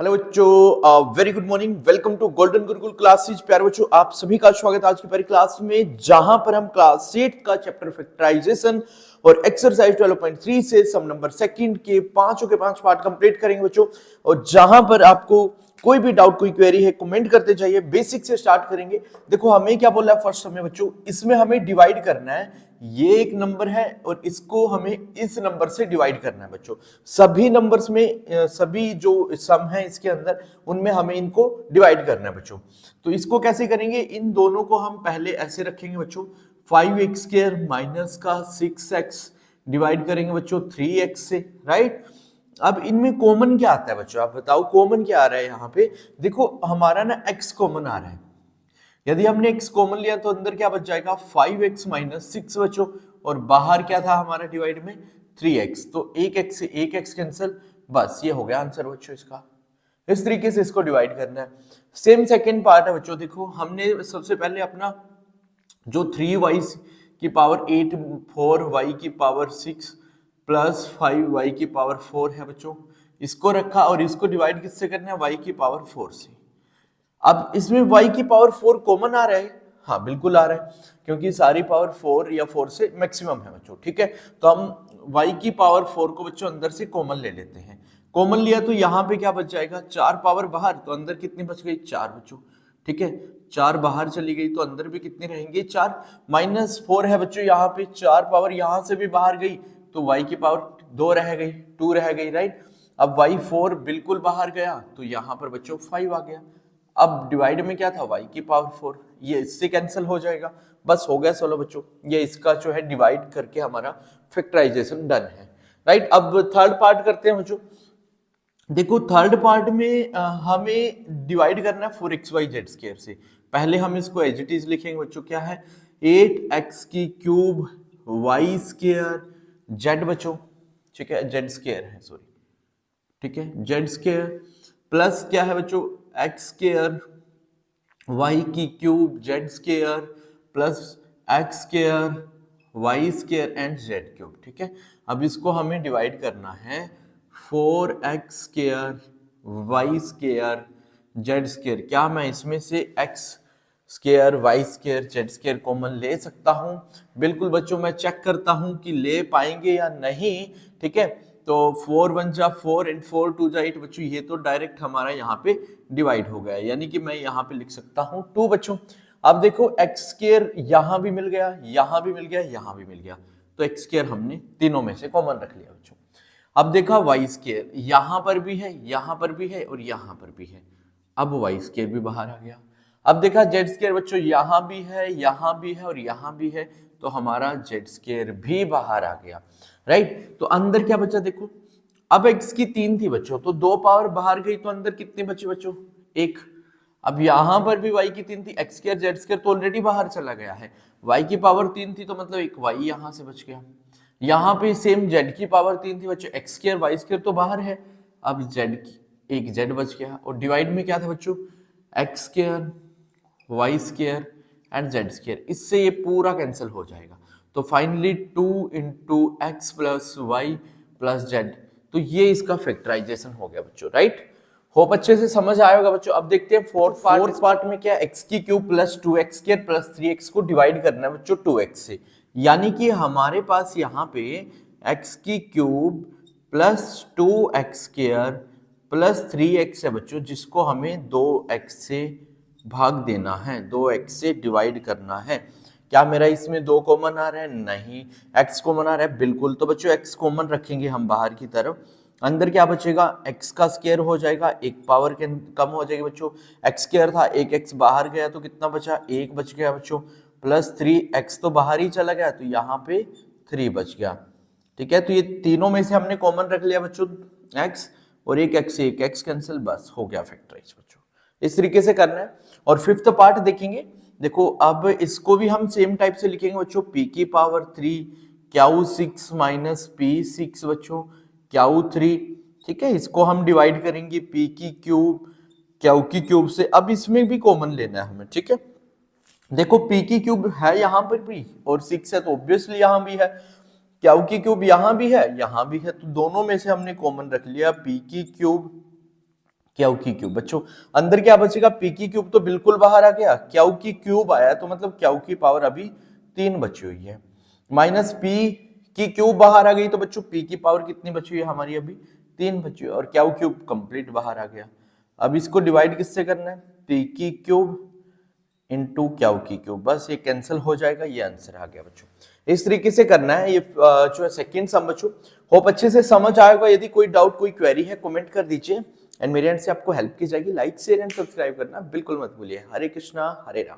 Hello बच्चों, very good morning. Welcome to golden Gurukul classes. प्यारे बच्चों, आप सभी का स्वागत है आज की पहली क्लास में, जहां पर हम क्लास 8 का चैप्टर फैक्टराइजेशन और एक्सरसाइज 12.3 से सम नंबर सेकंड के पांचों के पांच पार्ट कंप्लीट करेंगे बच्चों। और जहां पर आपको कोई भी डाउट, कोई क्वेरी है, कमेंट करते जाइए। बेसिक से स्टार्ट करेंगे। देखो हमें क्या बोला है फर्स्ट हमें बच्चों, इसमें हमें डिवाइड करना है। ये एक नंबर है और इसको हमें इस नंबर से डिवाइड करना है बच्चों। सभी नंबर्स में सभी जो सम है इसके अंदर, उनमें हमें इनको डिवाइड करना है बच्चों। तो इसको कैसे करेंगे, इन दोनों को हम पहले ऐसे रखेंगे बच्चों, 5x² माइनस का 6x डिवाइड करेंगे बच्चों 3x से, राइट। अब इनमें कॉमन क्या आता है बच्चों, आप बताओ कॉमन क्या आ रहा है यहाँ पे। देखो हमारा ना x कॉमन आ रहा है। यदि हमने x कॉमन लिया तो अंदर क्या बच जाएगा, 5x माइनस 6 बच्चों, और बाहर क्या था हमारा डिवाइड में 3x, तो एक x से एक x कैंसिल, बस ये हो गया आंसर बच्चों इसका। इस तरीके से इसको डिवाइड करना है। सेम सेकंड पार्ट है बच्चों। देखो हमने सबसे पहले अपना जो 3y की पावर 8 4y की पावर 6 प्लस 5y की पावर 4 है बच्चों, इसको रखा और इसको डिवाइड किससे करना है, y की पावर 4 से। अब इसमें y की पावर 4 कॉमन आ रहा है, हाँ बिल्कुल आ रहा है, क्योंकि सारी पावर 4 या 4 से मैक्सिमम है बच्चों, ठीक है। तो हम y की पावर 4 को बच्चों अंदर से कॉमन ले लेते हैं। कॉमन लिया तो यहाँ पे क्या बच जाएगा, 4 पावर बाहर, तो अंदर कितनी बच गई, 4 बच्चों, ठीक है। 4 बाहर चली गई तो अंदर भी कितनी रहेंगे, 4। -4 है बच्चों यहाँ पे, 4 पावर यहाँ से भी बाहर गई तो y की पावर 2 रह गई, 2 रह गई, राइट। अब y4 बिल्कुल बाहर गया तो यहाँ पर बच्चों 5 आ गया। अब डिवाइड में क्या था, y की पावर 4, ये इससे कैंसिल हो जाएगा, बस हो गया। सोलो बच्चों, ये इसका जो है डिवाइड करके हमारा फैक्टराइजेशन डन है, राइट। अब थर्ड पार्ट करते हैं बच्चों। देखो थर्ड पार्ट में हमें डिवाइड करना है 4xy/z² से। पहले हम इसको एज इट इज लिखेंगे बच्चों, क्या है 8x³ y² z बच्चों, ठीक है, z² है सॉरी, ठीक है, z² प्लस क्या है बच्चों, x² y³ plus x² y² and z³, ठीक है। अब इसको हमें डिवाइड करना है 4x² y² z²। क्या मैं इसमें से x² y² z² कॉमन ले सकता हूं? बिल्कुल बच्चों, मैं चेक करता हूं कि ले पाएंगे या नहीं, ठीक है। तो 4 1 जा 4 एंड 4 2 जा 8 बच्चों, ये तो डायरेक्ट हमारा यहाँ पे डिवाइड हो गया, यानी कि मैं यहाँ पे लिख सकता हूँ 2 बच्चों। अब देखो x² यहाँ भी मिल गया, यहाँ भी मिल गया, यहाँ भी मिल गया, तो x² हमने तीनों में से कॉमन रख लिया बच्चों। अब देखा y² यहाँ पर भी है, यहाँ पर भी है और यहाँ पर भी है, अब y² भी बाहर आ गया। अब देखा z² बच्चों यहाँ भी है, यहाँ भी है और यहाँ भी है, तो हमारा z² भी बाहर आ गया, राइट। तो अंदर क्या बचा देखो, अब x की 3 थी बच्चों, तो 2 पावर बाहर गई तो अंदर कितनी बची बच्चों, 1। अब यहां पर भी y की 3 थी, x² z² तो ऑलरेडी बाहर चला गया है, y की पावर 3 थी तो मतलब एक y यहां से बच गया। यहाँ पे सेम z की पावर 3 थी बच्चों, x² y² तो बाहर है, अब z की एक z बच गया। और डिवाइड में क्या था बच्चों, x² y² एंड z², इससे ये पूरा कैंसिल हो जाएगा। तो finally 2 into X plus Y plus Z, तो ये इसका फैक्टराइजेशन हो गया बच्चों, राइट। होप अच्छे से समझ आया होगा बच्चों। अब देखते हैं फोर्थ पार्ट में क्या, x³ plus 2x² plus 3x को डिवाइड करना है बच्चों 2x से, यानी कि हमारे पास यहाँ पे x³ plus 2x² plus 3x है बच्चों, जिसको हमें 2x से भाग देना है, 2x से डिवाइड करना है। क्या मेरा इसमें 2 कॉमन आ रहा है, नहीं। x कॉमन आ रहा है, बिल्कुल। तो बच्चों x कॉमन रखेंगे हम बाहर की तरफ, अंदर क्या बचेगा, x का स्क्वायर हो जाएगा, एक पावर के कम हो जाएगी बच्चों, x² था, एक x बाहर गया तो कितना बचा, 1 बच गया बच्चों, प्लस 3x तो बाहर ही चला गया तो यहाँ पे 3 बच गया, ठीक है। तो ये तीनों में से हमने कॉमन रख लिया बच्चों x, और एक x से एक x कैंसिल, बस हो गया फैक्टराइज बच्चों। इस तरीके से करना है। और फिफ्थ पार्ट देखेंगे। देखो अब इसको भी हम सेम टाइप से लिखेंगे बच्चों, p की पावर 3 Q6 माइनस P6 बच्चों Q3, ठीक है। इसको हम डिवाइड करेंगे p की क्यूब Q की क्यूब से। अब इसमें भी कॉमन लेना है हमें, ठीक है। देखो p की क्यूब है यहाँ पर भी और 6 है तो ऑब्वियसली यहाँ भी है, Q की क्यूब यहाँ भी है, यहाँ भी है, तो दोनों में से हमने कॉमन रख लिया, p की क्यूब क्यू की क्यूब। बच्चों अंदर क्या बचेगा, पी की क्यूब तो बिल्कुल बाहर आ गया, क्यू की क्यूब आया तो मतलब क्यू की पावर अभी 3 बची हुई है, माइनस पी की क्यूब बाहर आ गई तो बच्चों पी की पावर कितनी बची हुई है हमारी, अभी 3 बची हुई है, और क्यू क्यूब कंप्लीट बाहर आ गया। अब इसको डिवाइड किससे करना है, पी की क्यूब इंटू क्यू की क्यूब, बस ये कैंसिल हो जाएगा, ये आंसर आ गया बच्चों। इस तरीके से करना है ये जो है सेकंड सम बच्चों। होप अच्छे से समझ आएगा। यदि कोई डाउट कोई क्वेरी है कमेंट कर दीजिए, एंड मेरे एंड से आपको हेल्प की जाएगी। लाइक शेयर एंड सब्सक्राइब करना बिल्कुल मत भूलिए। हरे कृष्णा हरे राम।